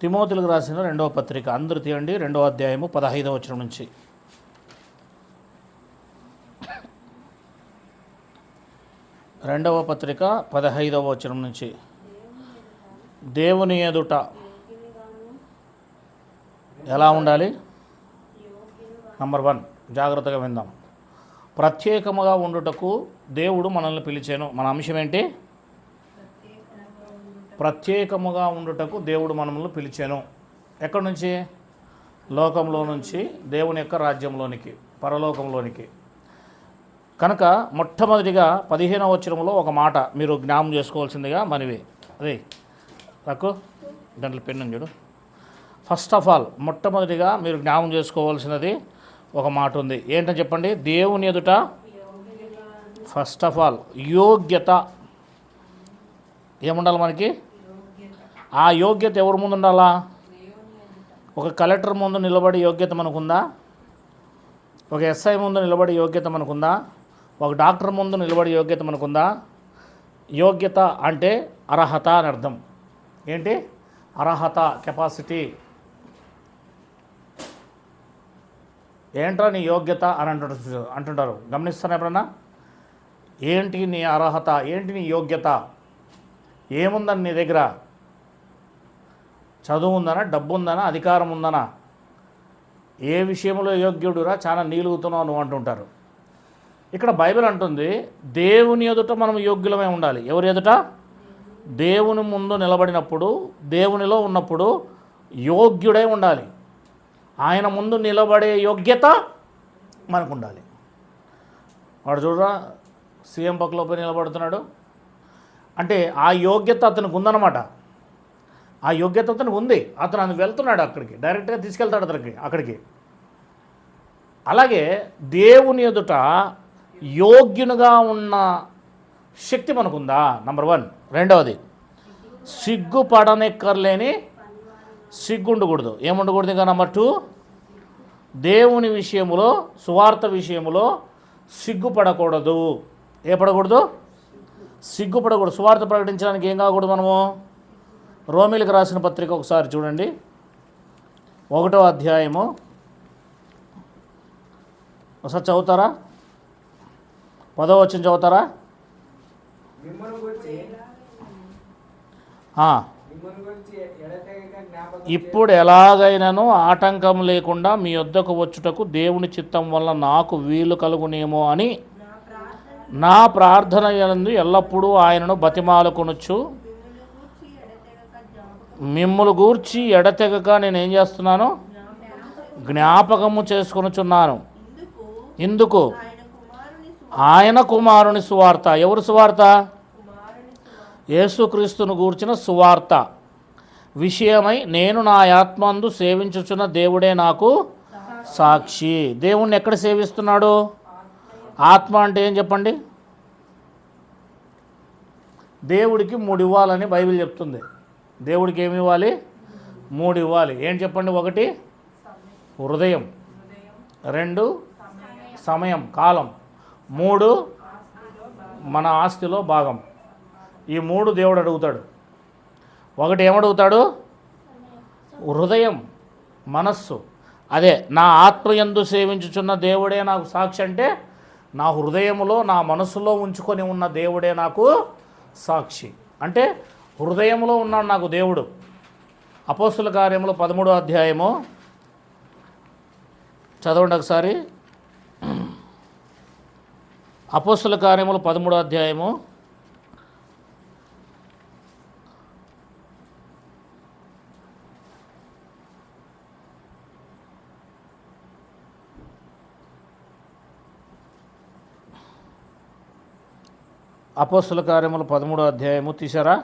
తిమోతిలకు రాసిన 2వ పత్రిక అందరూ తీయండి. 2వ అధ్యాయము 15వ వచనం నుంచి. రెండవ పత్రిక 15వ వచనం నుంచి. దేవుని ఎదుట ఎలా ఉండాలి? నంబర్ 1, జాగ్రత్తగా విందాం. ప్రత్యేకముగా ఉండుటకు దేవుడు మనల్ని పిలిచాను. మన అంశం ఏంటి? ప్రత్యేకముగా ఉండుటకు దేవుడు మనల్ని పిలిచాను. ఎక్కడి నుంచి? లోకంలో నుంచి దేవుని యొక్క రాజ్యంలోనికి, పరలోకంలోనికి. కనుక మొట్టమొదటిగా 15వ వచనంలో ఒక మాట మీరు జ్ఞాపకం చేసుకోవాల్సిందిగా మనవి. అదే నాకు దాంట్లో పెన్ను చూడు. ఫస్ట్ ఆఫ్ ఆల్ మొట్టమొదటిగా మీరు జ్ఞాపకం చేసుకోవాల్సినది ఒక మాట ఉంది. ఏంటని చెప్పండి? దేవుని ఎదుట ఫస్ట్ ఆఫ్ ఆల్ యోగ్యత ఏముండాలి మనకి? ఆ యోగ్యత ఎవరి ముందు ఉండాలా? ఒక కలెక్టర్ ముందు నిలబడి యోగ్యత మనకుందా? ఒక ఎస్ఐ ముందు నిలబడి యోగ్యత మనకుందా? ఒక డాక్టర్ ముందు నిలబడి యోగ్యత మనకుందా? యోగ్యత అంటే అర్హత అని అర్థం. ఏంటి? అర్హత, కెపాసిటీ. ఏంట్రా నీ యోగ్యత అని అంటుంటారు. గమనిస్తాను ఎప్పుడన్నా? ఏంటి నీ అర్హత? ఏంటి నీ యోగ్యత? ఏముందని నీ దగ్గర? చదువు ఉందనా? డబ్బు ఉందనా? అధికారం ఉందనా? ఏ విషయంలో యోగ్యుడురా? చాలా నీలుగుతున్నావు నువ్వు అంటుంటారు. ఇక్కడ బైబిల్ అంటుంది దేవుని ఎదుట మనం యోగ్యులమై ఉండాలి. ఎవరి ఎదుట? దేవుని ముందు నిలబడినప్పుడు, దేవునిలో ఉన్నప్పుడు యోగ్యుడై ఉండాలి. ఆయన ముందు నిలబడే యోగ్యత మనకు ఉండాలి. వాడు చూడరా సీఎం పక్కలో పోయి నిలబడుతున్నాడు అంటే ఆ యోగ్యత అతనికి ఉందన్నమాట. ఆ యోగ్యత అతనికి ఉంది. అతను వెళ్తున్నాడు అక్కడికి, డైరెక్ట్గా తీసుకెళ్తాడు అక్కడికి. అలాగే దేవుని ఎదుట యోగ్యునిగా ఉన్న శక్తి మనకుందా? నంబర్ 1. రెండవది, సిగ్గుపడనెక్కర్లేని సిగ్గుండకూడదు. ఏముండకూడదు? ఇంకా నంబర్ 2, దేవుని విషయములో, సువార్త విషయములో సిగ్గుపడకూడదు. ఏ పడకూడదు? సిగ్గుపడకూడదు. సువార్త ప్రకటించడానికి ఏం కాకూడదు మనము? రోమీలకు రాసిన పత్రిక ఒకసారి చూడండి. 1వ అధ్యాయము ఒకసారి చదువుతారా? 10వ వచనం చదువుతారా? ఇప్పుడు ఎలాగైనాను ఆటంకం లేకుండా మీ యొద్దకు వచ్చుటకు దేవుని చిత్తం వల్ల నాకు వీలు కలుగునేమో అని నా ప్రార్థన యందు ఎల్లప్పుడూ ఆయనను బతిమాలుకొనుచు మిమ్ములు గూర్చి ఎడతెగక నేనేం చేస్తున్నాను? జ్ఞాపకము చేసుకొనుచున్నాను. ఇందుకు ఆయన కుమారుని సువార్త. ఎవరు సువార్త? యేసుక్రీస్తును గూర్చిన సువార్త విషయమై నేను నా ఆత్మందు సేవించుచున్న దేవుడే నాకు సాక్షి. దేవుణ్ణి ఎక్కడ సేవిస్తున్నాడు? ఆత్మ అంటే ఏం చెప్పండి? దేవుడికి 3 ఇవ్వాలని బైబిల్ చెప్తుంది. దేవుడికి ఏమి ఇవ్వాలి? 3 ఇవ్వాలి. ఏం చెప్పండి? 1 హృదయం, 2 సమయం, కాలం, 3 మన ఆస్తిలో భాగం. ఈ 3 దేవుడు అడుగుతాడు. 1 ఏమడుగుతాడు? హృదయం, మనస్సు. అదే నా ఆత్మయందు సేవించుచున్న దేవుడే నాకు సాక్షి అంటే నా హృదయములో, నా మనస్సులో ఉంచుకొని ఉన్న దేవుడే నాకు సాక్షి. అంటే హృదయంలో ఉన్నాడు నాకు దేవుడు. అపోస్తుల కార్యములు 13వ అధ్యాయము చదవండి ఒకసారి. అపోస్తుల కార్యములు 13వ అధ్యాయము అపోస్తుల కార్యములు 13వ అధ్యాయము తీశారా?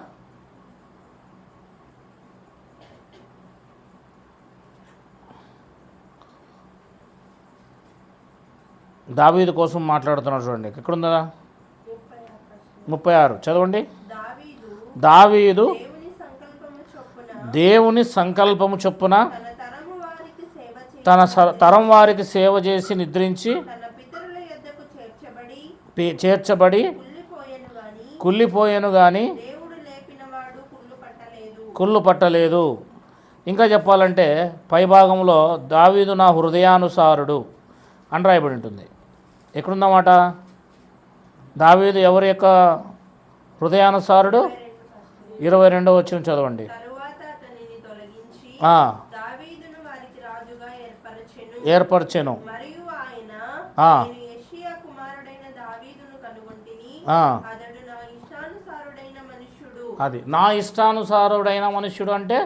దావీదు కోసం మాట్లాడుతున్నాడు చూడండి. ఎక్కడుందా? 36 చదవండి. దావీదు దేవుని సంకల్పము చొప్పున తన తరం వారికి సేవ చేసి నిద్రించి చేర్చబడి కుళ్ళిపోయాను కానీ కుళ్ళు పట్టలేదు. ఇంకా చెప్పాలంటే పైభాగంలో దావీదు నా హృదయానుసారుడు అని రాయబడి ఉంటుంది. ఎక్కడుందన్నమాట? దావీదు ఎవరి యొక్క హృదయానుసారుడు? 22వ వచనం చదవండి. ఏర్పరచెను. అది నా ఇష్టానుసారుడైన మనుష్యుడు అంటే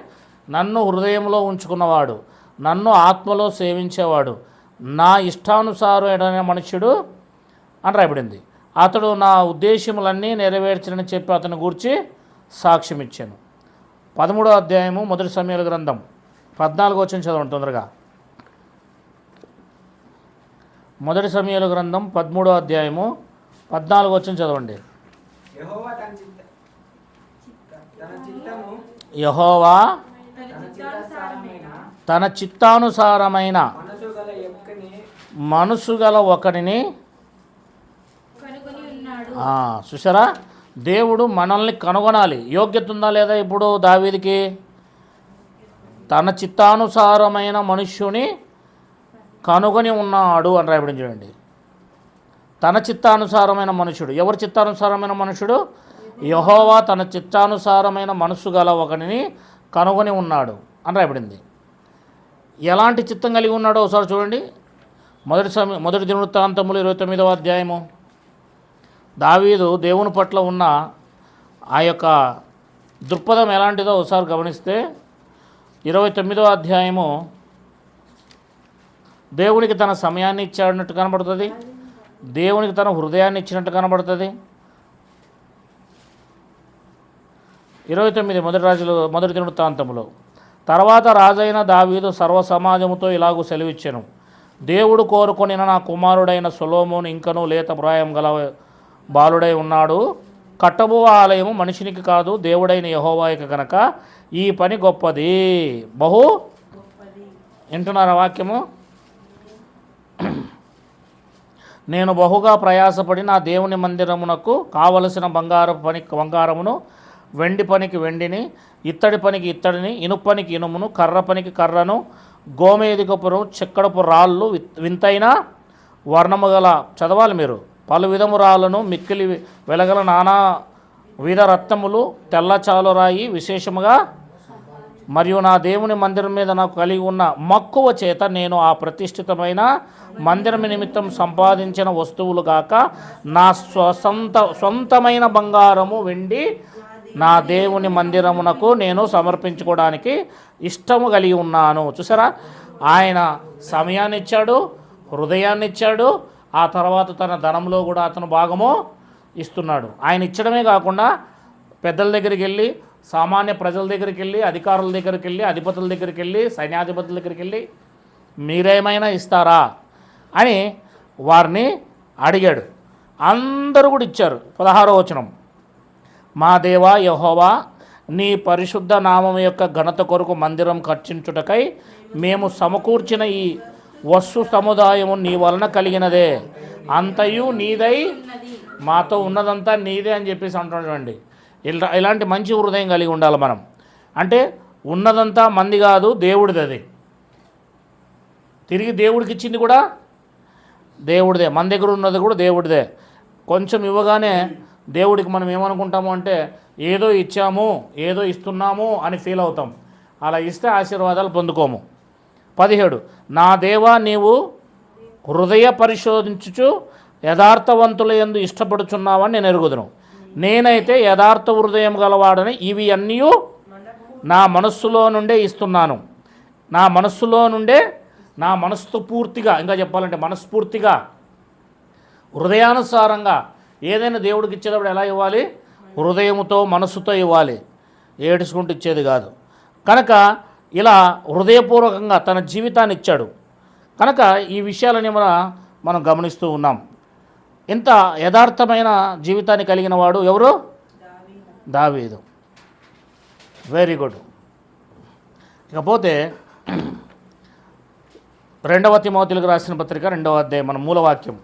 నన్ను హృదయంలో ఉంచుకున్నవాడు, నన్ను ఆత్మలో సేవించేవాడు, నా ఇష్టానుసారుడైన మనుష్యుడు అని రాయబడింది. అతడు నా ఉద్దేశములన్నీ నెరవేర్చనని చెప్పి అతని గూర్చి సాక్ష్యం ఇచ్చాను. 13వ అధ్యాయము మొదటి సమూయేలు గ్రంథం 14వ వచనం చదవండి తొందరగా. మొదటి సమూయేలు గ్రంథం 13వ అధ్యాయము 14వ వచనం చదవండి. యెహోవా తన చిత్తానుసారమైన మనసు గల ఒకరిని చూసారా? దేవుడు మనల్ని కనుగొనాలి. యోగ్యత ఉందా లేదా? ఇప్పుడు దావీదుకి తన చిత్తానుసారమైన మనుష్యుని కనుగొని ఉన్నాడు అని రాయబడి చూడండి. తన చిత్తానుసారమైన మనుషుడు. ఎవరు చిత్తానుసారమైన మనుషుడు? యెహోవా తన చిత్తానుసారమైన మనస్సు గల ఒకరిని కనుగొని ఉన్నాడు అని రాయబడింది. ఎలాంటి చిత్తం కలిగి ఉన్నాడో ఒకసారి చూడండి. మొదటి దినవృత్తాంతములు 29వ అధ్యాయము. దావీదు దేవుని పట్ల ఉన్న ఆ యొక్క దృక్పథం ఎలాంటిదో ఒకసారి గమనిస్తే 29వ అధ్యాయము దేవునికి తన సమయాన్ని ఇచ్చాడన్నట్టు కనబడుతుంది, దేవునికి తన హృదయాన్ని ఇచ్చినట్టు కనబడుతుంది. 29 మొదటి దినవృత్తాంతములో. తర్వాత రాజైన దావీదు సర్వ సమాజముతో ఇలాగూ సెలవిచ్చెను. దేవుడు కోరుకొనిన నా కుమారుడైన సొలొమోను ఇంకనూ లేత ప్రాయం గల బాలుడై ఉన్నాడు. కట్టబో ఆలయము మనిషినికి కాదు దేవుడైన యెహోవాకి కనుక ఈ పని గొప్పది, బహు వింటున్నారా వాక్యము? నేను బహుగా ప్రయాసపడి నా దేవుని మందిరమునకు కావలసిన బంగారమును, వెండి పనికి వెండిని, ఇత్తడి పనికి ఇత్తడిని, ఇనుప పనికి ఇనుమును, కర్ర పనికి కర్రను, గోమేదికపును, చెక్కడపు రాళ్ళు, వింతైన వర్ణము గల చదవాలి మీరు, పలు విధము రాళ్ళను, మిక్కిలి వెలగల నానా విధ రత్నములు, తెల్ల చాలురాయి విశేషముగా మరియు నా దేవుని మందిరం మీద నాకు కలిగి ఉన్న మక్కువ చేత నేను ఆ ప్రతిష్ఠితమైన మందిరం నిమిత్తం సంపాదించిన వస్తువులు కాక నా సొంతమైన బంగారము వెండి నా దేవుని మందిరమునకు నేను సమర్పించుకోవడానికి ఇష్టము కలిగి ఉన్నాను. చూసారా? ఆయన సమయాన్ని ఇచ్చాడు, హృదయాన్ని ఇచ్చాడు, ఆ తర్వాత తన ధనంలో కూడా అతను భాగము ఇస్తున్నాడు. ఆయన ఇచ్చడమే కాకుండా పెద్దల దగ్గరికి వెళ్ళి, సామాన్య ప్రజల దగ్గరికి వెళ్ళి, అధికారుల దగ్గరికి వెళ్ళి, అధిపతుల దగ్గరికి వెళ్ళి, సైన్యాధిపతుల దగ్గరికి వెళ్ళి మీరేమైనా ఇస్తారా అని వారిని అడిగాడు. అందరూ కూడా ఇచ్చారు. 16వ వచనం. మా దేవా యెహోవా, నీ పరిశుద్ధ నామం యొక్క ఘనత కొరకు మందిరం కట్టించుటకై మేము సమకూర్చిన ఈ వస్తు సముదాయము నీ వలన కలిగినదే, అంతయు నీదై, మాతో ఉన్నదంతా నీదే అని చెప్పేసి అంటున్నాడండి. ఇలాంటి మంచి హృదయం కలిగి ఉండాలి మనం. అంటే ఉన్నదంతా మంది కాదు, దేవుడిది. అది తిరిగి దేవుడికి ఇచ్చింది కూడా దేవుడిదే, మన దగ్గర ఉన్నది కూడా దేవుడిదే. కొంచెం ఇవ్వగానే దేవుడికి మనం ఏమనుకుంటాము అంటే ఏదో ఇచ్చాము, ఏదో ఇస్తున్నాము అని ఫీల్ అవుతాం. అలా ఇస్తే ఆశీర్వాదాలు పొందుకోము. 17 నా దేవా, నీవు హృదయ పరిశోధించుచు యథార్థవంతుల యందు ఇష్టపడుచున్నావని నేను ఎరుగుదును. నేనైతే యథార్థ హృదయం గలవాడని ఇవి అన్నీ నా మనస్సులో నుండే ఇస్తున్నాను. నా మనస్సులో నుండే, నా మనస్సు పూర్తిగా, ఇంకా చెప్పాలంటే మనస్ఫూర్తిగా, హృదయానుసారంగా ఏదైనా దేవుడికి ఇచ్చేటప్పుడు ఎలా ఇవ్వాలి? హృదయముతో, మనస్సుతో ఇవ్వాలి, ఏడుచుకుంటూ ఇచ్చేది కాదు. కనుక ఇలా హృదయపూర్వకంగా తన జీవితాన్ని ఇచ్చాడు. కనుక ఈ విషయాలని మనం గమనిస్తూ ఉన్నాం. ఇంత యథార్థమైన జీవితాన్ని కలిగిన వాడు ఎవరు? దావీదు. Very good. ఇకపోతే 2వ తిమోతిలకు రాసిన పత్రిక 2వ అధ్యాయం, మన మూలవాక్యం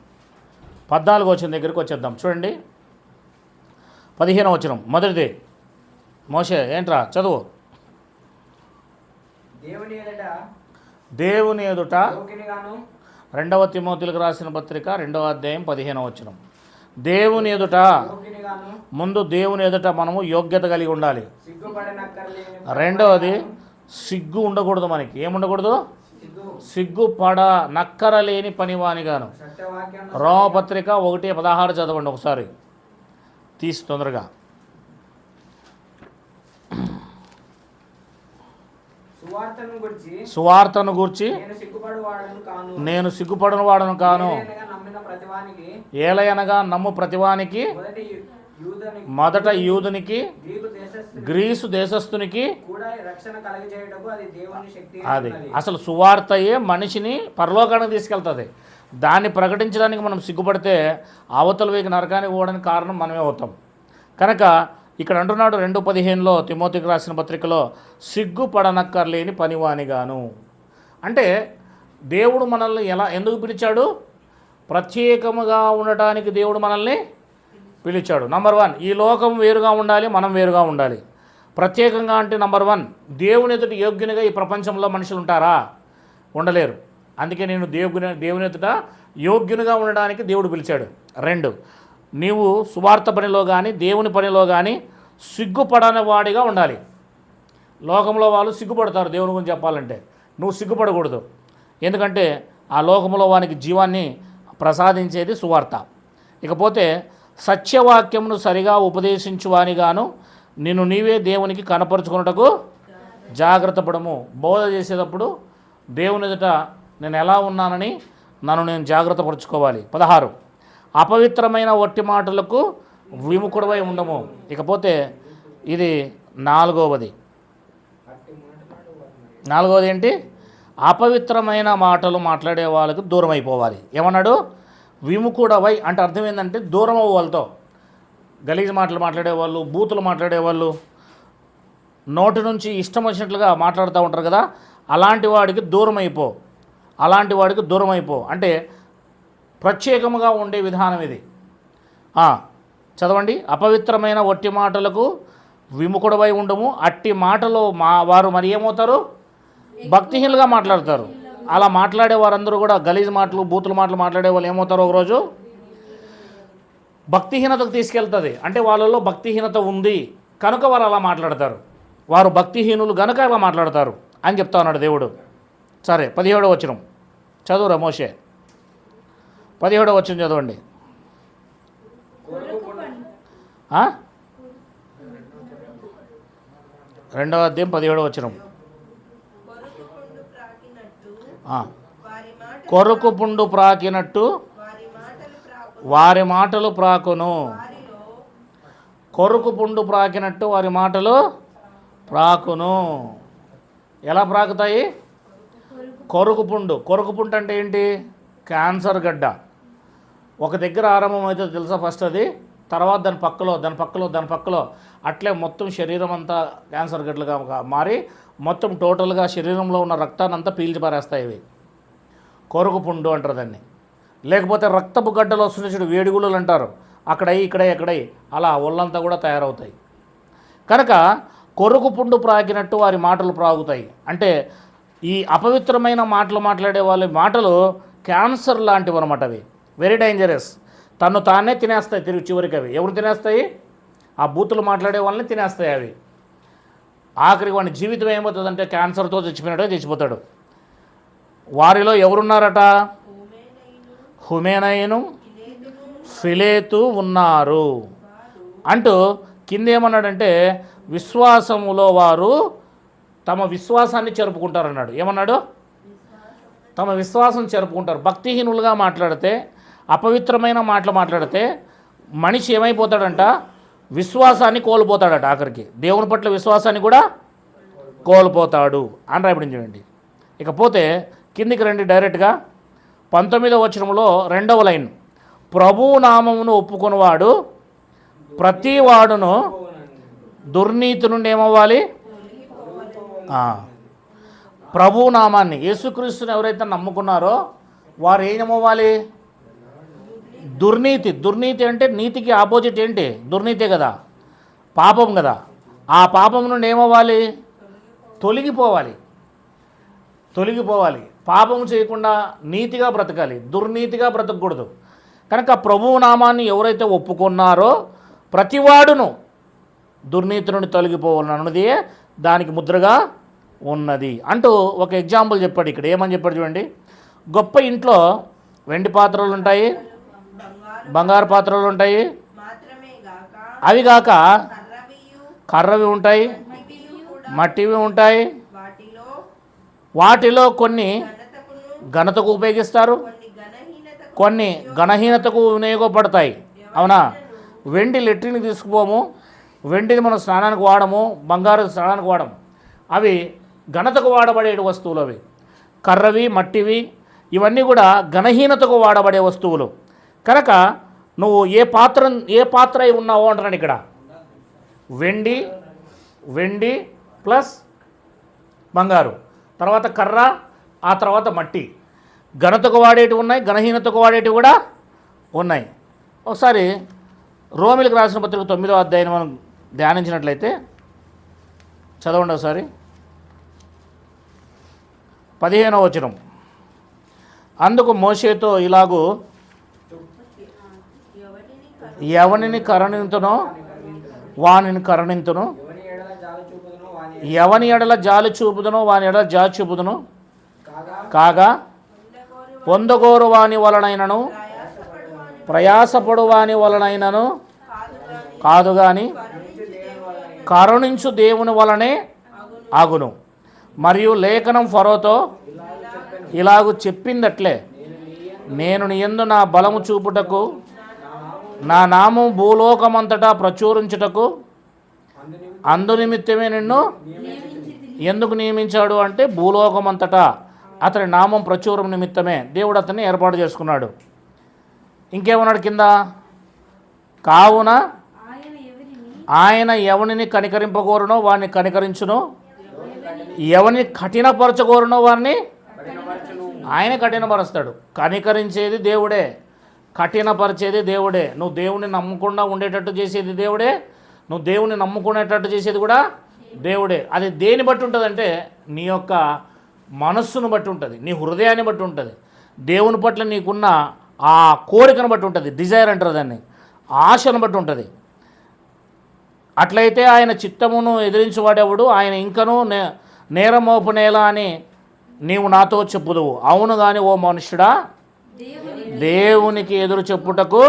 14వ వచనం దగ్గరికి వచ్చేద్దాం. చూడండి, 15వ వచనం. మొదటిది మోషే ఏంట్రా చదువు. దేవుని ఎదుట 2వ తిమోతిలకు రాసిన పత్రిక 2వ అధ్యాయం 15వ వచనం. దేవుని ఎదుట, ముందు దేవుని ఎదుట మనము యోగ్యత కలిగి ఉండాలి. రెండవది సిగ్గు ఉండకూడదు. మనకి ఏముండకూడదు? సిగ్గుపడ నక్కరలేని పనివానిగాను. రోమపత్రిక 1:16 చదవండి ఒకసారి తీసి తొందరగా. సువార్తను గూర్చి నేను సిగ్గుపడను వాడను కాను. ఏలయనగా నమ్ము ప్రతివానికి, మొదట యూదునికి, గ్రీసు దేశస్థునికి. అది అసలు సువార్తయే మనిషిని పరలోకానికి తీసుకెళ్తుంది. దాన్ని ప్రకటించడానికి మనం సిగ్గుపడితే అవతల వేకి నరకానికి పోవడానికి కారణం మనమే అవుతాం. కనుక ఇక్కడ అంటున్నాడు 2:15లో తిమోతికి రాసిన పత్రికలో, సిగ్గుపడనక్కర్లేని పనివానిగాను. అంటే దేవుడు మనల్ని ఎందుకు పిలిచాడు? ప్రత్యేకముగా ఉండటానికి దేవుడు మనల్ని పిలిచాడు. నంబర్ 1, ఈ లోకం వేరుగా ఉండాలి, మనం వేరుగా ఉండాలి. ప్రత్యేకంగా అంటే నంబర్ 1, దేవుని ఎదుట యోగ్యునిగా ఈ ప్రపంచంలో మనుషులు ఉంటారా? ఉండలేరు. అందుకే నేను దేవుని ఎదుట యోగ్యునిగా ఉండడానికి దేవుడు పిలిచాడు. 2, నీవు సువార్త పనిలో కానీ దేవుని పనిలో కానీ సిగ్గుపడని వాడిగా ఉండాలి. లోకంలో వాళ్ళు సిగ్గుపడతారు దేవుని గురించి చెప్పాలంటే, నువ్వు సిగ్గుపడకూడదు. ఎందుకంటే ఆ లోకంలో వానికి జీవాన్ని ప్రసాదించేది సువార్త. ఇకపోతే సత్యవాక్యమును సరిగా ఉపదేశించువానిగాను నిన్ను నీవే దేవునికి కనపరుచుకున్నటకు జాగ్రత్త పడము. బోధ చేసేటప్పుడు దేవుని ఎదుట నేను ఎలా ఉన్నానని నన్ను నేను జాగ్రత్త పరుచుకోవాలి. 16, అపవిత్రమైన ఒట్టి మాటలకు విముఖుడవై ఉండము. ఇకపోతే ఇది 4వది. 4వది ఏంటి? అపవిత్రమైన మాటలు మాట్లాడే వాళ్ళకు దూరం అయిపోవాలి. ఏమన్నాడు? విముఖుడవై అంటే అర్థం ఏంటంటే దూరం అవ్వ వాళ్ళతో. గలీజ్ మాటలు మాట్లాడేవాళ్ళు, బూతులు మాట్లాడేవాళ్ళు, నోటి నుంచి ఇష్టం వచ్చినట్లుగా మాట్లాడుతూ ఉంటారు కదా, అలాంటి వాడికి దూరం అయిపో. అంటే ప్రత్యేకముగా ఉండే విధానం ఇది. చదవండి. అపవిత్రమైన ఒట్టి మాటలకు విముఖుడవై ఉండము. అట్టి మాటలు వారు మరి ఏమవుతారు? భక్తిహీనులుగా మాట్లాడతారు. అలా మాట్లాడే వారందరూ కూడా గలీజ్ మాటలు, బూతుల మాటలు మాట్లాడే వాళ్ళు ఏమవుతారు? ఒకరోజు భక్తిహీనతకు తీసుకెళ్తుంది. అంటే వాళ్ళలో భక్తిహీనత ఉంది కనుక వారు అలా మాట్లాడతారు. వారు భక్తిహీనులు గనుక అలా మాట్లాడతారు అని చెప్తా ఉన్నాడు దేవుడు. సరే, 17వ వచనం చదువురా మోషే. 17వ వచనం చదవండి. 2వ అధ్యాయం 17వ వచనం. కొరకు పుండు ప్రాకినట్టు వారి మాటలు ప్రాకును. కొరకు పుండు ప్రాకినట్టు వారి మాటలు ప్రాకును. ఎలా ప్రాకుతాయి? కొరకు పుండు అంటే ఏంటి? క్యాన్సర్ గడ్డ. ఒక దగ్గర ఆరంభం అయితే తెలుసా ఫస్ట్ అది, తర్వాత దాని పక్కలో అట్లే మొత్తం శరీరం అంతా క్యాన్సర్ గడ్డలుగా మారి మొత్తం టోటల్గా శరీరంలో ఉన్న రక్తాన్ని అంతా పీల్చి పారేస్తాయి ఇవి. కొరకు పుండు అంటారు దాన్ని. లేకపోతే రక్తపు గడ్డలు వస్తున్నాయి చూడు, వేడిగుళ్ళు అంటారు, ఇక్కడై అలా ఒళ్ళంతా కూడా తయారవుతాయి. కనుక కొరకు పుండు ప్రాకినట్టు వారి మాటలు ప్రాగుతాయి. అంటే ఈ అపవిత్రమైన మాటలు మాట్లాడే వాళ్ళ మాటలు క్యాన్సర్ లాంటివి అనమాట. అవి వెరీ డేంజరస్. తను తానే తినేస్తాయి చివరికి. అవి ఎవరు తినేస్తాయి? ఆ బూతులు మాట్లాడే వాళ్ళని తినేస్తాయి అవి. ఆఖరికి వాడి జీవితం ఏమవుతుందంటే క్యాన్సర్తో చచ్చిపోతాడు. వారిలో ఎవరున్నారట? హుమేనయును ఫిలేతు ఉన్నారు అంటూ కిందేమన్నాడంటే విశ్వాసములో వారు తమ విశ్వాసాన్ని జరుపుకుంటారన్నాడు. ఏమన్నాడు? తమ విశ్వాసం జరుపుకుంటారు. భక్తిహీనులుగా మాట్లాడితే, అపవిత్రమైన మాటలు మాట్లాడితే మనిషి ఏమైపోతాడంట? విశ్వాసాన్ని కోల్పోతాడట. ఆఖరికి దేవుని పట్ల విశ్వాసాన్ని కూడా కోల్పోతాడు అని రాయబడించండి. ఇకపోతే కిందికి రండి డైరెక్ట్గా 19వ వచనంలో 2వ లైన్. ప్రభువు నామమును ఒప్పుకొనివాడు ప్రతి వాడును దుర్నీతి నుండి ఏమవ్వాలి? ప్రభువు నామాన్ని, యేసుక్రీస్తుని ఎవరైతే నమ్ముకున్నారో వారు ఏమవ్వాలి? దుర్నీతి అంటే నీతికి ఆపోజిట్ ఏంటి? దుర్నీతే కదా, పాపం కదా. ఆ పాపం నుండి ఏమవ్వాలి? తొలగిపోవాలి. తొలగిపోవాలి. పాపం చేయకుండా నీతిగా బ్రతకాలి, దుర్నీతిగా బ్రతకూడదు. కనుక ప్రభువు నామాన్ని ఎవరైతే ఒప్పుకున్నారో ప్రతివాడును దుర్నీతి నుండి తొలగిపోవాలన్నది దానికి ముద్రగా ఉన్నది అంటూ ఒక ఎగ్జాంపుల్ చెప్పాడు. ఇక్కడ ఏమని చెప్పాడు చూడండి. గొప్ప ఇంట్లో వెండి పాత్రలు ఉంటాయి, బంగారు పాత్రలు ఉంటాయి, అవి కాక కర్రవి ఉంటాయి, మట్టివి ఉంటాయి. వాటిలో కొన్ని ఘనతకు ఉపయోగిస్తారు, కొన్ని ఘనహీనతకు వినియోగపడతాయి. అవునా? వెండి లెట్రిన్కి తీసుకుపోము, వెండిని మనం స్నానానికి వాడము, బంగారు స్నానానికి వాడము. అవి ఘనతకు వాడబడే వస్తువులు. అవి కర్రవి, మట్టివి ఇవన్నీ కూడా ఘనహీనతకు వాడబడే వస్తువులు. కనుక నువ్వు ఏ పాత్ర అయి ఉన్నావో అంటున్నాను ఇక్కడ. వెండి ప్లస్ బంగారు, తర్వాత కర్ర, ఆ తర్వాత మట్టి. ఘనతకు వాడేటివి ఉన్నాయి, ఘనహీనతకు వాడేటివి కూడా ఉన్నాయి. ఒకసారి రోమిలకు రాసిన పత్రిక 9వ అధ్యాయం మనం ధ్యానించినట్లయితే చదవండి ఒకసారి. 15వ వచనం. అందుకు మోషేతో ఇలాగూ, ఎవనిని కరుణింతునో వానిని కరుణింతును, ఎవని ఎడల జాలి చూపుదునో వాని ఎడల జాలి చూపుదును, కాగా పొందగోరు వాని వలనైనను ప్రయాసపడు వాని వలనైనను కాదు గాని కరుణించు దేవుని వలనే ఆగును. మరియు లేఖనం ఫరోతో ఇలాగూ చెప్పిందట్లే, నేను నీ యందు నా బలము చూపుటకు, నా నామం భూలోకమంతటా ప్రచురించుటకు అందు నిమిత్తమే నిన్ను ఎందుకు నియమించాడు అంటే భూలోకమంతటా అతని నామం ప్రచురం నిమిత్తమే దేవుడు అతన్ని ఏర్పాటు చేసుకున్నాడు. ఇంకేమన్నాడు కింద? కావున ఆయన ఎవరిని కనికరింపగోరునో వారిని కనికరించును, ఎవరిని కఠినపరచగోరునో వారిని ఆయన కఠినపరుస్తాడు. కనికరించేది దేవుడే, కఠినపరిచేది దేవుడే. నువ్వు దేవుని నమ్మకుండా ఉండేటట్టు చేసేది దేవుడే, నువ్వు దేవుని నమ్ముకునేటట్టు చేసేది కూడా దేవుడే. అది దేని బట్టి ఉంటుందంటే నీ యొక్క మనస్సును బట్టి ఉంటుంది, నీ హృదయాన్ని బట్టి ఉంటుంది, దేవుని పట్ల నీకున్న ఆ కోరికను బట్టి ఉంటుంది. డిజైర్ అంటారు దాన్ని, ఆశను బట్టి ఉంటుంది. అట్లయితే ఆయన చిత్తమును ఎదిరించువాడెవడు, ఆయన ఇంకనూ నేరమోపునేలా అని నీవు నాతో చెప్పుదువు. అవును కానీ ఓ మనుష్యుడా, దేవునికి ఎదురు చెప్పుటకు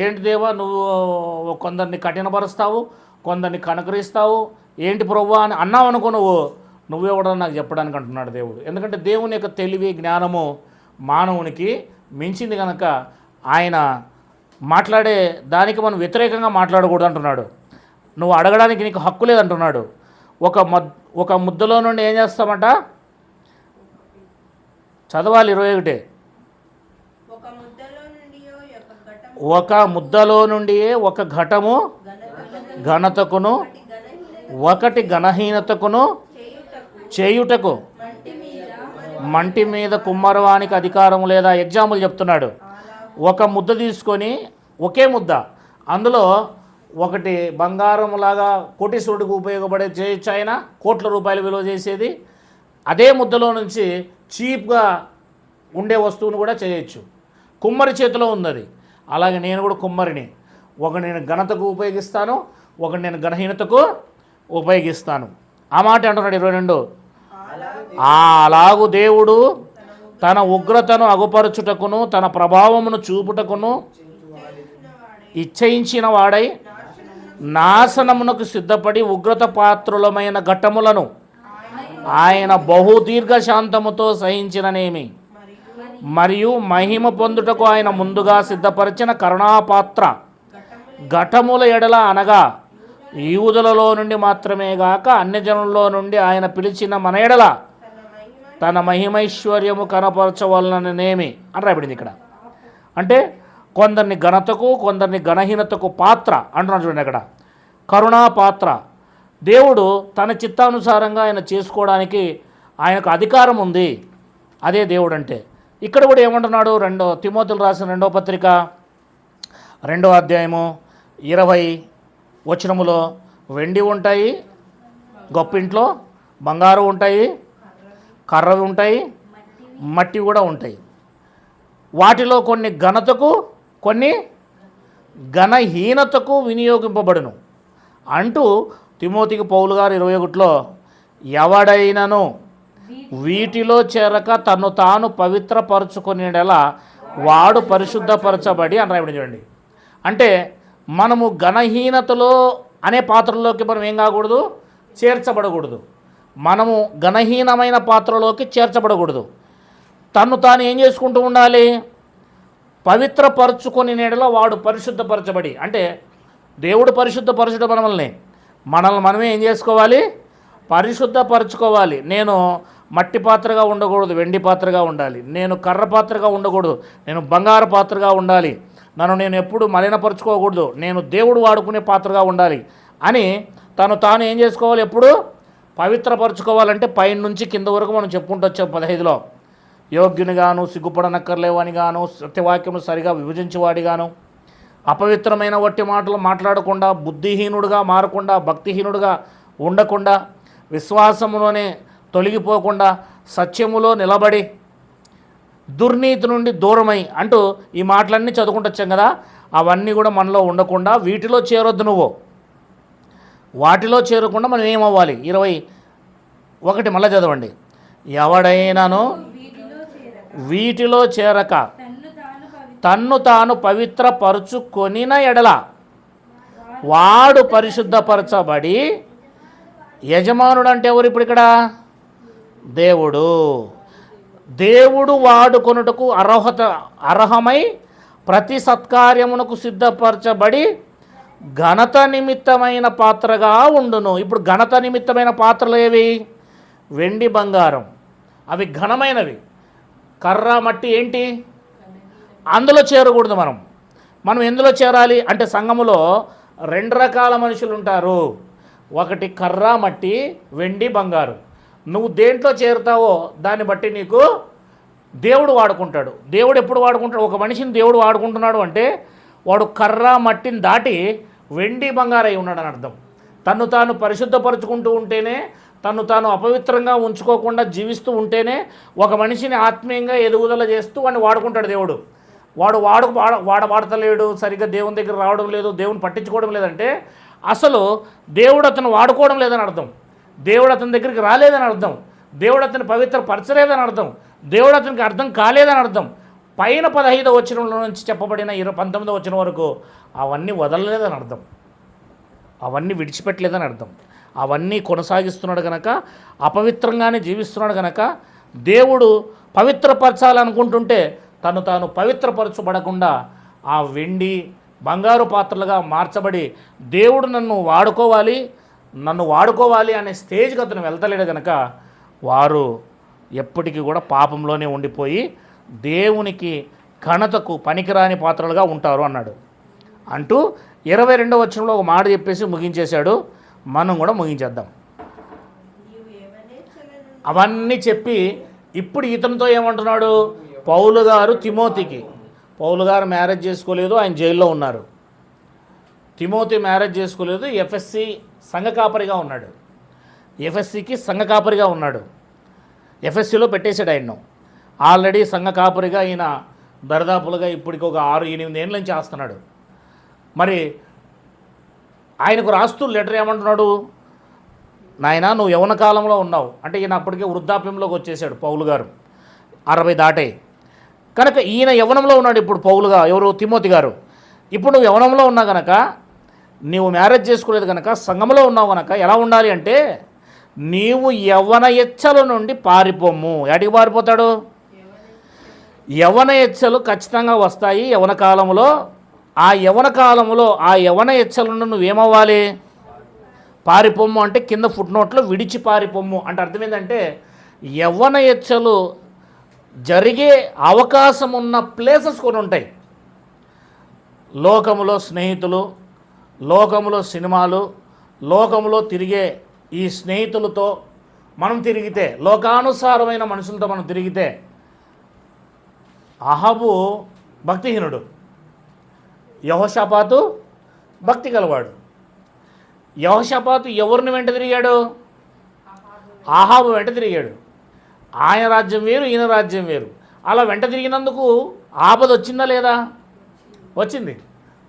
ఏంటి దేవా, నువ్వు కొందరిని కఠినపరుస్తావు, కొందరిని కనుకరిస్తావు, ఏంటి ప్రభువా అని అన్నావు అనుకో, నువ్వెవడో నాకు చెప్పడానికి అంటున్నాడు దేవుడు. ఎందుకంటే దేవుని యొక్క తెలివి జ్ఞానము మానవునికి మించింది కనుక ఆయన మాట్లాడే దానికి మనం వ్యతిరేకంగా మాట్లాడకూడదు అంటున్నాడు. నువ్వు అడగడానికి నీకు హక్కు లేదంటున్నాడు. ఒక ముద్దలో నుండి ఏం చేస్తామట? చదవాలి 21. ఒక ముద్దలో నుండి ఒక ఘటము ఘనతకును ఒకటి ఘనహీనతకును చేయుటకు మంటి మీద కుమ్మరవానికి అధికారం లేదా? ఎగ్జాంపుల్ చెప్తున్నాడు. ఒక ముద్ద తీసుకొని, ఒకే ముద్ద, అందులో ఒకటి బంగారంలాగా కోటీశ్వరుడికి ఉపయోగపడే చేయొచ్చు, ఆయన కోట్ల రూపాయలు విలువ చేసేది. అదే ముద్దలో నుంచి చీప్గా ఉండే వస్తువును కూడా చేయొచ్చు. కుమ్మరి చేతిలో ఉంది అది. అలాగే నేను కూడా కుమ్మరిని. ఒకటి నేను ఘనతకు ఉపయోగిస్తాను, ఒకటి నేను ఘనహీనతకు ఉపయోగిస్తాను. ఆ మాట అంటున్నాడు 22. అలాగూ దేవుడు తన ఉగ్రతను అగుపరచుటకును తన ప్రభావమును చూపుటకును ఇచ్చయించిన వాడై నాశనమునకు సిద్ధపడి ఉగ్రత పాత్రులమైన ఘట్టములను ఆయన బహుదీర్ఘశాంతముతో సహించిననేమి, మరియు మహిమ పొందుటకు ఆయన ముందుగా సిద్ధపరిచిన కరుణాపాత్ర ఘటముల ఎడల, అనగా యూదులలో నుండి మాత్రమే గాక అన్యజనుల్లో నుండి ఆయన పిలిచిన మన ఎడల తన మహిమైశ్వర్యము కనపరచవలననేమి అని రాయబడింది ఇక్కడ. అంటే కొందరిని ఘనతకు, కొందరిని ఘనహీనతకు పాత్ర అంటున్నాడు చూడండి అక్కడ. కరుణాపాత్ర. దేవుడు తన చిత్తానుసారంగా ఆయన చేసుకోవడానికి ఆయనకు అధికారం ఉంది. అదే దేవుడు అంటే. ఇక్కడ కూడా ఏమంటున్నాడు? తిమోతికి రాసిన 2వ పత్రిక 2వ అధ్యాయము 20 వచనములో, వెండి ఉంటాయి గొప్పింట్లో, బంగారు ఉంటాయి, కర్రవి ఉంటాయి, మట్టి కూడా ఉంటాయి. వాటిలో కొన్ని ఘనతకు, కొన్ని ఘనహీనతకు వినియోగింపబడును అంటూ తిమోతికి పౌలు గారు 21లో ఎవడైనను వీటిలో చేరక తను తాను పవిత్రపరచుకునేలా వాడు పరిశుద్ధపరచబడి అని రాయబడి చూడండి. అంటే మనము ఘనహీనతలో అనే పాత్రలోకి మనం ఏం కాకూడదు, చేర్చబడకూడదు. మనము ఘనహీనమైన పాత్రలోకి చేర్చబడకూడదు. తను తాను ఏం చేసుకుంటూ ఉండాలి, పవిత్రపరచుకొని నీడలో వాడు పరిశుద్ధపరచబడి. అంటే దేవుడు పరిశుద్ధపరచడం మనల్ని మనమే ఏం చేసుకోవాలి, పరిశుద్ధపరచుకోవాలి. నేను మట్టి పాత్రగా ఉండకూడదు, వెండి పాత్రగా ఉండాలి. నేను కర్ర పాత్రగా ఉండకూడదు, నేను బంగారు పాత్రగా ఉండాలి. నేను ఎప్పుడు మలినపరచుకోకూడదు, నేను దేవుడు వాడుకునే పాత్రగా ఉండాలి అని తాను ఏం చేసుకోవాలి, ఎప్పుడు పవిత్రపరచుకోవాలంటే పైన నుంచి కింద వరకు మనం చెప్పుకుంటూ వచ్చాం 15లో. యోగ్యునిగాను, సిగ్గుపడనక్కర్లేవనిగాను, సత్యవాక్యము సరిగా విభజించేవాడిగాను, అపవిత్రమైన వట్టి మాటలు మాట్లాడకుండా, బుద్ధిహీనుడుగా మారకుండా, భక్తిహీనుడుగా ఉండకుండా, విశ్వాసములోనే తొలగిపోకుండా, సత్యములో నిలబడి, దుర్నీతి నుండి దూరమై అంటూ ఈ మాటలన్నీ చదువుకుంటూ వచ్చాం కదా. అవన్నీ కూడా మనలో ఉండకుండా వీటిలో చేరొద్దు. నువ్వు వాటిలో చేరకుండా మనం ఏమవ్వాలి, 21 మళ్ళీ చదవండి. ఎవడైనాను వీటిలో చేరక తన్ను తాను పవిత్రపరచుకొనిన ఎడల వాడు పరిశుద్ధపరచబడి, యజమానుడు అంటే ఎవరు ఇప్పుడు ఇక్కడ, దేవుడు వాడుకొనుటకు అర్హమై ప్రతి సత్కార్యమునకు సిద్ధపరచబడి ఘనత నిమిత్తమైన పాత్రగా ఉండును. ఇప్పుడు ఘనత నిమిత్తమైన పాత్రలు ఏవి, వెండి బంగారం, అవి ఘనమైనవి. కర్ర మట్టి ఏంటి, అందులో చేరకూడదు. మనం ఎందులో చేరాలి అంటే సంఘములో 2 రకాల మనుషులు ఉంటారు. ఒకటి కర్ర మట్టి, వెండి బంగారు. నువ్వు దేంట్లో చేరుతావో దాన్ని బట్టి నీకు దేవుడు వాడుకుంటాడు. దేవుడు ఎప్పుడు వాడుకుంటాడు, ఒక మనిషిని దేవుడు వాడుకుంటున్నాడు అంటే వాడు కర్ర మట్టిని దాటి వెండి బంగారు అయి ఉన్నాడని అర్థం. తను తాను పరిశుద్ధపరచుకుంటూ ఉంటేనే, తను తాను అపవిత్రంగా ఉంచుకోకుండా జీవిస్తూ ఉంటేనే ఒక మనిషిని ఆత్మీయంగా ఎదుగుదల చేస్తూ వాడిని వాడుకుంటాడు దేవుడు. వాడతలేడు, సరిగ్గా దేవుని దగ్గర రావడం లేదు, దేవుని పట్టించుకోవడం లేదంటే అసలు దేవుడు అతను వాడుకోవడం లేదని అర్థం, దేవుడు అతని దగ్గరికి రాలేదని అర్థం, దేవుడు అతని పవిత్రపరచలేదని అర్థం, దేవుడు అతనికి అర్థం కాలేదని అర్థం. పైన 15వ వచనంలో నుంచి చెప్పబడిన 19వ వచనం వరకు అవన్నీ వదలలేదని అర్థం, అవన్నీ విడిచిపెట్టలేదని అర్థం. అవన్నీ కొనసాగిస్తున్నాడు కనుక, అపవిత్రంగానే జీవిస్తున్నాడు కనుక, దేవుడు పవిత్రపరచాలనుకుంటుంటే తను తాను పవిత్రపరచబడకుండా ఆ వెండి బంగారు పాత్రలుగా మార్చబడి దేవుడు నన్ను వాడుకోవాలి అనే స్టేజ్కి అతను వెళ్తలేడు కనుక వారు ఎప్పటికీ కూడా పాపంలోనే ఉండిపోయి దేవునికి ఘనతకు పనికిరాని పాత్రలుగా ఉంటారు అన్నాడు. అంటూ 22వ వచనంలో ఒక మాట చెప్పేసి ముగించేశాడు. మనం కూడా ముగించేద్దాం. అవన్నీ చెప్పి ఇప్పుడు ఇతనితో ఏమంటున్నాడు, పౌలు గారు తిమోతికి, పౌలు గారు మ్యారేజ్ చేసుకోలేదు, ఆయన జైల్లో ఉన్నారు. తిమోతి మ్యారేజ్ చేసుకోలేదు, ఎఫ్ఎస్సి సంఘ కాపరిగా ఉన్నాడు. ఎఫ్ఎస్సికి సంఘ కాపరిగా ఉన్నాడు. ఎఫ్ఎస్సిలో పెట్టేశాడు ఆయన్ను. ఆల్రెడీ సంఘ కాపరిగా ఈయన దరిదాపులుగా ఇప్పటికి ఒక 6-8 ఏళ్ళ నుంచి చేస్తున్నాడు. మరి ఆయనకు రాస్తూ లెటర్ ఏమంటున్నాడు, నాయనా నువ్వు యవ్వన కాలంలో ఉన్నావు అంటే, ఈయన అప్పటికే వృద్ధాప్యంలోకి వచ్చేసాడు పౌలు గారు, 60 దాటాయి కనుక ఈయన యవ్వనంలో ఉన్నాడు ఇప్పుడు పౌలుగా, ఎవరు తిమోతి గారు. ఇప్పుడు నువ్వు యవ్వనంలో ఉన్నా కనుక, నీవు మ్యారేజ్ చేసుకోలేదు కనుక, సంఘంలో ఉన్నావు కనుక ఎలా ఉండాలి అంటే, నీవు యవ్వన ఎచ్చల నుండి పారిపోము. ఎడికి పారిపోతాడు, యవ్వన ఎచ్చలు ఖచ్చితంగా వస్తాయి యవ్వన కాలంలో. ఆ యవ్వన కాలంలో ఆ యవ్వన ఎచ్చల నుండి నువ్వేమవ్వాలి, పారిపోమ్ము అంటే కింద ఫుట్నోట్లో విడిచి పారిపోమ్ము అంటే అర్థం ఏంటంటే, యవ్వన ఎచ్చలు జరిగే అవకాశం ఉన్న ప్లేసెస్ కొన్ని ఉంటాయి. లోకములో స్నేహితులు, లోకములో సినిమాలు, లోకములో తిరిగే ఈ స్నేహితులతో మనం తిరిగితే, లోకానుసారమైన మనుషులతో మనం తిరిగితే, అహాబు భక్తిహీనుడు, యెహోషాపాతు భక్తి గలవాడు. యెహోషాపాతు ఎవరిని వెంట తిరిగాడు, అహాబు వెంట తిరిగాడు. ఆయన రాజ్యం వేరు, ఈయన రాజ్యం వేరు. అలా వెంట తిరిగినందుకు ఆపద వచ్చిందా లేదా? వచ్చింది.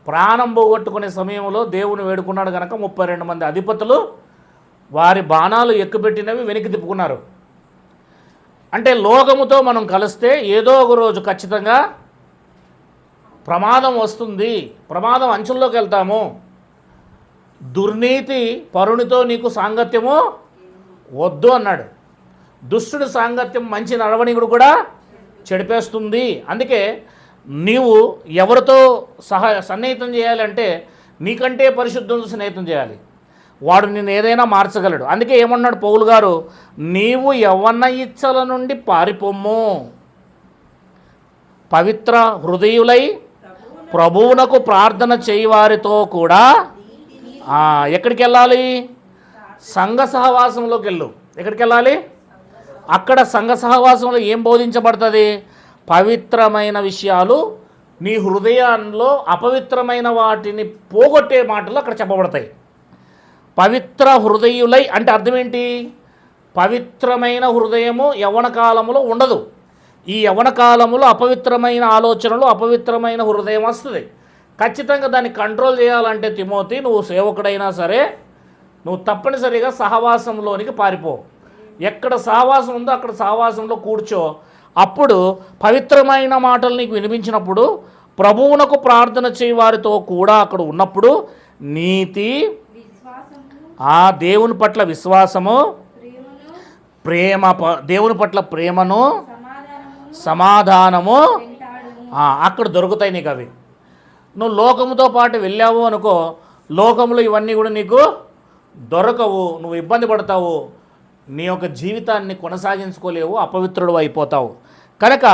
ప్రాణం పోగొట్టుకునే సమయంలో దేవుని వేడుకున్నాడు కనుక 32 మంది అధిపతులు వారి బాణాలు ఎక్కుపెట్టినవి వెనక్కి తిప్పుకున్నారు. అంటే లోకముతో మనం కలిస్తే ఏదో ఒక రోజు ఖచ్చితంగా ప్రమాదం వస్తుంది, ప్రమాదం అంచుల్లోకి వెళ్తాము. దుర్నీతి పరునితో నీకు సాంగత్యము వద్దు అన్నాడు. దుష్టుడి సాంగత్యం మంచి నడవడికుడు కూడా చెడిపేస్తుంది. అందుకే నీవు ఎవరితో సన్నిహితం చేయాలంటే నీకంటే పరిశుద్ధంతో స్నేహితం చేయాలి. వాడు నిన్ను ఏదైనా మార్చగలడు. అందుకే ఏమన్నాడు పౌలు గారు, నీవు యవ్వన ఇచ్చల నుండి పారిపోమ్ము, పవిత్ర హృదయులై ప్రభువునకు ప్రార్థన చేయవారితో కూడా ఎక్కడికి వెళ్ళాలి? సంఘ సహవాసంలోకి వెళ్ళు. ఎక్కడికి వెళ్ళాలి? అక్కడ సంఘ సహవాసంలో ఏం బోధించబడుతుంది? పవిత్రమైన విషయాలు, నీ హృదయాల్లో అపవిత్రమైన వాటిని పోగొట్టే మాటలు అక్కడ చెప్పబడతాయి. పవిత్ర హృదయులై అంటే అర్థం ఏంటి? పవిత్రమైన హృదయము యవ్వన కాలములో ఉండదు. ఈ యవ్వన కాలములో అపవిత్రమైన ఆలోచనలు, అపవిత్రమైన హృదయం వస్తుంది. ఖచ్చితంగా దాన్ని కంట్రోల్ చేయాలంటే తిమోతి, నువ్వు సేవకుడైనా సరే నువ్వు తప్పనిసరిగా సహవాసంలోనికి పారిపో. ఎక్కడ సహవాసం ఉందో అక్కడ సహవాసంలో కూర్చో. అప్పుడు పవిత్రమైన మాటలు నీకు వినిపించినప్పుడు, ప్రభువునకు ప్రార్థన చేయవారితో కూడా అక్కడ ఉన్నప్పుడు నీతి, ఆ దేవుని పట్ల విశ్వాసము, ప్రేమ, దేవుని పట్ల ప్రేమను, సమాధానము అక్కడ దొరుకుతాయి నీకు. అవి నువ్వు లోకముతో పాటు వెళ్ళావు అనుకో, లోకములో ఇవన్నీ కూడా నీకు దొరకవు, నువ్వు ఇబ్బంది పడతావు, నీ యొక్క జీవితాన్ని కొనసాగించుకోలేవు, అపవిత్రుడు అయిపోతావు. కనుక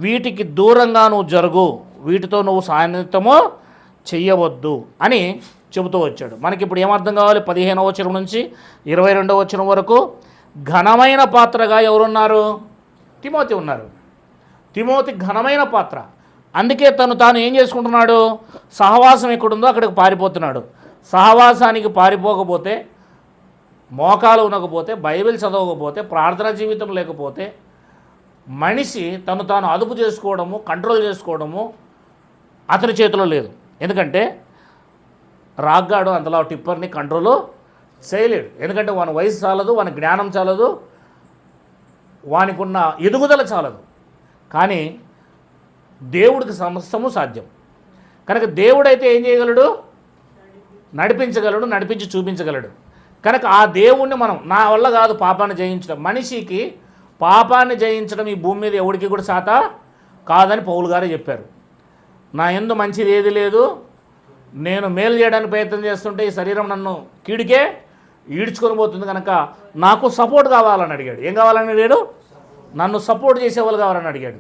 వీటికి దూరంగా నువ్వు జరుగు, వీటితో నువ్వు సాన్నిహిత్యము చెయ్యవద్దు అని చెబుతూ వచ్చాడు. మనకి ఇప్పుడు ఏమర్థం కావాలి? 15వ వచనం నుంచి 22వ వచనం వరకు ఘనమైన పాత్రగా ఎవరున్నారు? తిమోతి ఉన్నారు. తిమోతి ఘనమైన పాత్ర. అందుకే తాను ఏం చేసుకుంటున్నాడు? సహవాసం ఎక్కడుందో అక్కడికి పారిపోతున్నాడు. సహవాసానికి పారిపోకపోతే, మోకాలు ఉండకపోతే, బైబిల్ చదవకపోతే, ప్రార్థనా జీవితం లేకపోతే మనిషి తాను అదుపు చేసుకోవడము, కంట్రోల్ చేసుకోవడము అతని చేతిలో లేదు. ఎందుకంటే రాగ్గాడు అంతలా టిప్పర్ని కంట్రోల్ చేయలేడు. ఎందుకంటే వాని వయసు చాలదు, వాని జ్ఞానం చాలదు, వానికున్న ఎదుగుదల చాలదు. కానీ దేవుడికి సమస్తము సాధ్యం. కనుక దేవుడైతే ఏం చేయగలడు? నడిపించగలడు, నడిపించి చూపించగలడు. కనుక ఆ దేవుణ్ణి మనం, నా వల్ల కాదు పాపాన్ని జయించడం. మనిషికి పాపాన్ని జయించడం ఈ భూమి మీద ఎవరికి కూడా సాత కాదని పౌలు గారే చెప్పారు. నా యందు మంచిది ఏది లేదు, నేను మేలు చేయడానికి ప్రయత్నం చేస్తుంటే ఈ శరీరం నన్ను కీడికే ఈడ్చుకొని పోతుంది, కనుక నాకు సపోర్ట్ కావాలని అడిగాడు. ఏం కావాలని అడిగాడు? నన్ను సపోర్ట్ చేసేవాళ్ళు కావాలని అడిగాడు.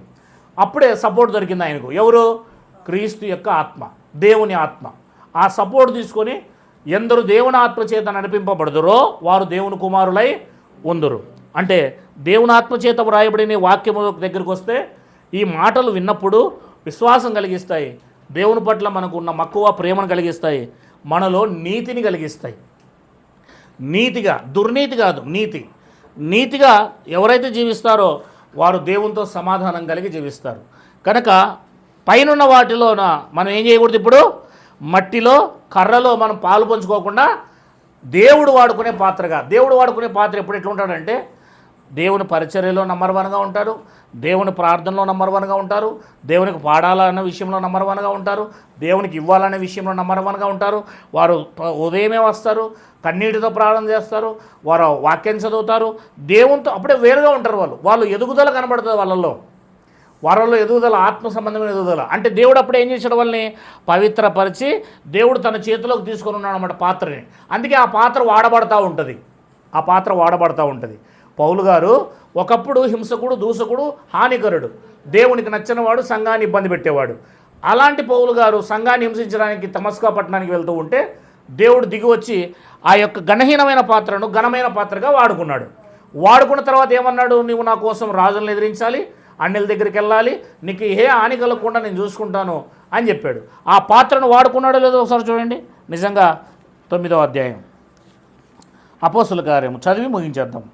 అప్పుడే సపోర్ట్ దొరికింది ఆయనకు. ఎవరు? క్రీస్తు యొక్క ఆత్మ, దేవుని ఆత్మ. ఆ సపోర్ట్ తీసుకొని ఎందరు దేవుని ఆత్మ చేత నడిపింపబడుదురో వారు దేవుని కుమారులై ఉందురు. అంటే దేవుని ఆత్మ చేత వ్రాయబడిన వాక్యము దగ్గరికి వస్తే ఈ మాటలు విన్నప్పుడు విశ్వాసం కలిగిస్తాయి, దేవుని పట్ల మనకు ఉన్న మక్కువ, ప్రేమను కలిగిస్తాయి, మనలో నీతిని కలిగిస్తాయి. నీతిగా, దుర్నీతి కాదు, నీతిగా ఎవరైతే జీవిస్తారో వారు దేవునితో సమాధానం కలిగి జీవిస్తారు. కనుక పైనున్న వాటిలోన మనం ఏం చేయకూడదు? ఇప్పుడు మట్టిలో, కర్రలో మనం పాలు పంచుకోకుండా దేవుడు వాడుకునే పాత్రగా, దేవుడు వాడుకునే పాత్ర ఎప్పుడు ఎట్లా ఉంటాడంటే దేవుని పరిచర్యలో నంబర్ 1గా ఉంటారు, దేవుని ప్రార్థనలో నంబర్ 1గా ఉంటారు, దేవునికి పాడాలన్న విషయంలో నంబర్ 1గా ఉంటారు, దేవునికి ఇవ్వాలనే విషయంలో నంబర్ 1గా ఉంటారు. వారు ఉదయమే వస్తారు, కన్నీటితో ప్రార్థన చేస్తారు, వారు వాక్యం చదువుతారు, దేవునితో అప్పుడే వేరుగా ఉంటారు. వాళ్ళు ఎదుగుదల కనబడుతుంది వాళ్ళలో ఎదుగుదల, ఆత్మ సంబంధమైన ఎదుగుదల. అంటే దేవుడు అప్పుడు ఏం చేసాడు? వాళ్ళని పవిత్రపరిచి దేవుడు తన చేతిలోకి తీసుకొని ఉన్నాడు అన్నమాట పాత్రని. అందుకే ఆ పాత్ర వాడబడతా ఉంటుంది. పౌలు గారు ఒకప్పుడు హింసకుడు, దూషకుడు, హానికరుడు, దేవునికి నచ్చినవాడు, సంఘాన్ని ఇబ్బంది పెట్టేవాడు. అలాంటి పౌలు గారు సంఘాన్ని హింసించడానికి తమస్కా పట్టణానికి వెళ్తూ ఉంటే దేవుడు దిగి వచ్చి ఆ యొక్క ఘనహీనమైన పాత్రను ఘనమైన పాత్రగా వాడుకున్నాడు. వాడుకున్న తర్వాత ఏమన్నాడు? నువ్వు నా కోసం రాజులను ఎదిరించాలి, అన్నిల దగ్గరికి వెళ్ళాలి, నీకు ఏ హాని కలగకుండా నేను చూసుకుంటాను అని చెప్పాడు. ఆ పాత్రను వాడుకున్నాడో లేదో ఒకసారి చూడండి. నిజంగా 9వ అధ్యాయం అపోస్తుల కార్యము చదివి ముగించేద్దాం.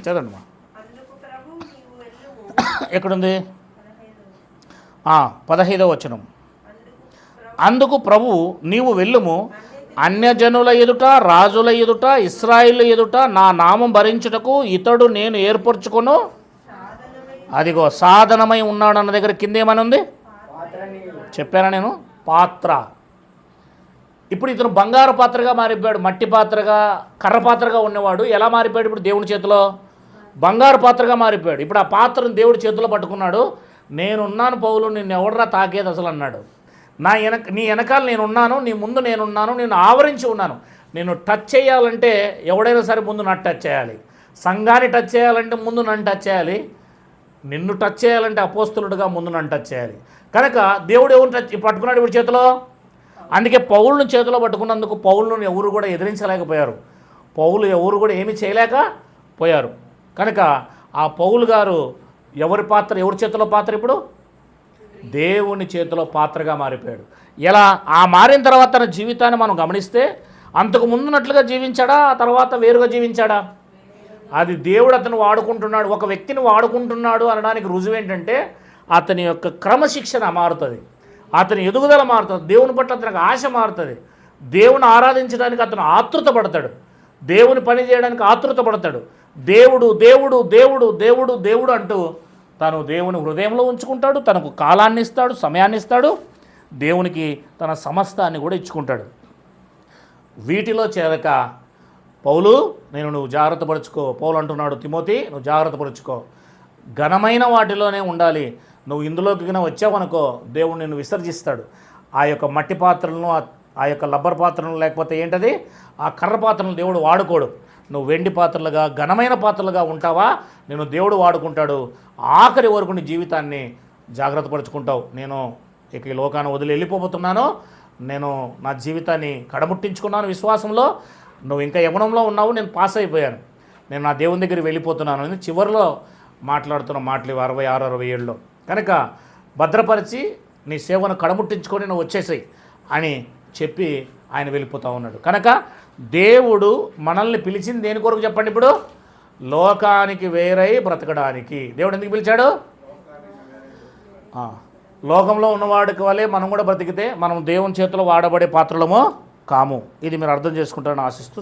చదవండి మా. అందుకు ప్రభు నీవు వెళ్ళుము. ఎక్కడుంది? 15. 15వ వచనం. అందుకు అందుకు ప్రభు ప్రభు నీవు వెళ్ళుము, అన్యజనుల ఎదుట, రాజుల ఎదుట, ఇశ్రాయేలు ఎదుట నా నామం భరించుటకు ఇతడు నేను ఏర్పరచుకొను. అదిగో సాధనమై ఉన్నాడు అన్న దగ్గర కింద ఏమని ఉంది? చెప్పానా నేను? పాత్ర. ఇప్పుడు ఇతను బంగారు పాత్రగా మారిపోయాడు, మట్టి పాత్రగా, కర్ర పాత్రగా ఉన్నవాడు ఎలా మారిపోయాడు? ఇప్పుడు దేవుడి చేతిలో బంగారు పాత్రగా మారిపోయాడు. ఇప్పుడు ఆ పాత్రను దేవుడి చేతిలో పట్టుకున్నాడు. నేనున్నాను పౌలు, నిన్ను ఎవడరా తాకేది అసలు అన్నాడు. నీ వెనకాల నేనున్నాను, నీ ముందు నేనున్నాను, నేను ఆవరించి ఉన్నాను. నేను టచ్ చేయాలంటే ఎవడైనా సరే ముందు నన్ను టచ్ చేయాలి. సంఘాన్ని టచ్ చేయాలంటే ముందు నన్ను టచ్ చేయాలి. నిన్ను టచ్ చేయాలంటే అపోస్తులుడుగా ముందు నన్ను టచ్ చేయాలి. కనుక దేవుడు ఎవరు పట్టుకున్నాడు ఇప్పుడు చేతిలో? అందుకే పౌలును చేతిలో పట్టుకున్నందుకు పౌలును ఎవరు కూడా ఎదిరించలేకపోయారు. పౌలు ఎవరు కూడా ఏమీ చేయలేకపోయారు. కనుక ఆ పౌలు గారు ఎవరి చేతిలో పాత్ర? ఇప్పుడు దేవుని చేతిలో పాత్రగా మారిపోయాడు. ఎలా ఆ మారిన తర్వాత తన జీవితాన్ని మనం గమనిస్తే అంతకు ముందున్నట్లుగా జీవించాడా, ఆ తర్వాత వేరుగా జీవించాడా? అది దేవుడు అతను వాడుకుంటున్నాడు. ఒక వ్యక్తిని వాడుకుంటున్నాడు అనడానికి రుజువు ఏంటంటే అతని యొక్క క్రమశిక్షణ మారుతుంది, అతని ఎదుగుదల మారుతుంది, దేవుని పట్ల అతనికి ఆశ మారుతుంది, దేవుని ఆరాధించడానికి అతను ఆతృత పడతాడు, దేవుని పని చేయడానికి ఆతృత పడతాడు. దేవుడు దేవుడు దేవుడు దేవుడు దేవుడు అంటూ తను దేవుని హృదయంలో ఉంచుకుంటాడు. తనకు కాలాన్ని ఇస్తాడు, సమయాన్ని ఇస్తాడు, దేవునికి తన సమస్తాన్ని కూడా ఇచ్చుకుంటాడు. వీటిలో చేరక పౌలు నువ్వు జాగ్రత్త పరుచుకో. పౌలు అంటున్నాడు, తిమోతి నువ్వు జాగ్రత్త పరుచుకో, ఘనమైన వాటిలోనే ఉండాలి. నువ్వు ఇందులోకి వచ్చావనుకో దేవుడు నిన్ను విసర్జిస్తాడు. ఆ యొక్క మట్టి పాత్రలను, ఆ యొక్క లబ్బర్ పాత్రలను, లేకపోతే ఏంటది ఆ కర్ర పాత్రలను దేవుడు వాడుకోడు. నువ్వు వెండి పాత్రలుగా, ఘనమైన పాత్రలుగా ఉంటావా, నేను దేవుడు వాడుకుంటాడు. ఆఖరి వరకు నీ జీవితాన్ని జాగ్రత్త పరుచుకుంటావు. నేను ఇక ఈ లోకాన్ని వదిలి వెళ్ళిపోతున్నాను, నేను నా జీవితాన్ని కడముట్టించుకున్నాను విశ్వాసంలో, నువ్వు ఇంకా యవనంలో ఉన్నావు, నేను పాస్ అయిపోయాను, నేను నా దేవుని దగ్గర వెళ్ళిపోతున్నాను అని చివరిలో మాట్లాడుతున్న మాటలు 66, 67లో. కనుక భద్రపరిచి నీ సేవను కడముట్టించుకొని నువ్వు వచ్చేసాయి అని చెప్పి ఆయన వెళ్ళిపోతూ ఉన్నాడు. కనుక దేవుడు మనల్ని పిలిచింది దేని కొరకు చెప్పండి? ఇప్పుడు లోకానికి వేరై బ్రతకడానికి. దేవుడు ఎందుకు పిలిచాడు? లోకంలో ఉన్నవాడికి వల్లే మనం కూడా బ్రతికితే మనం దేవుని చేతిలో వాడబడే పాత్రలమో కాము. ఇది మీరు అర్థం చేసుకుంటారని ఆశిస్తూ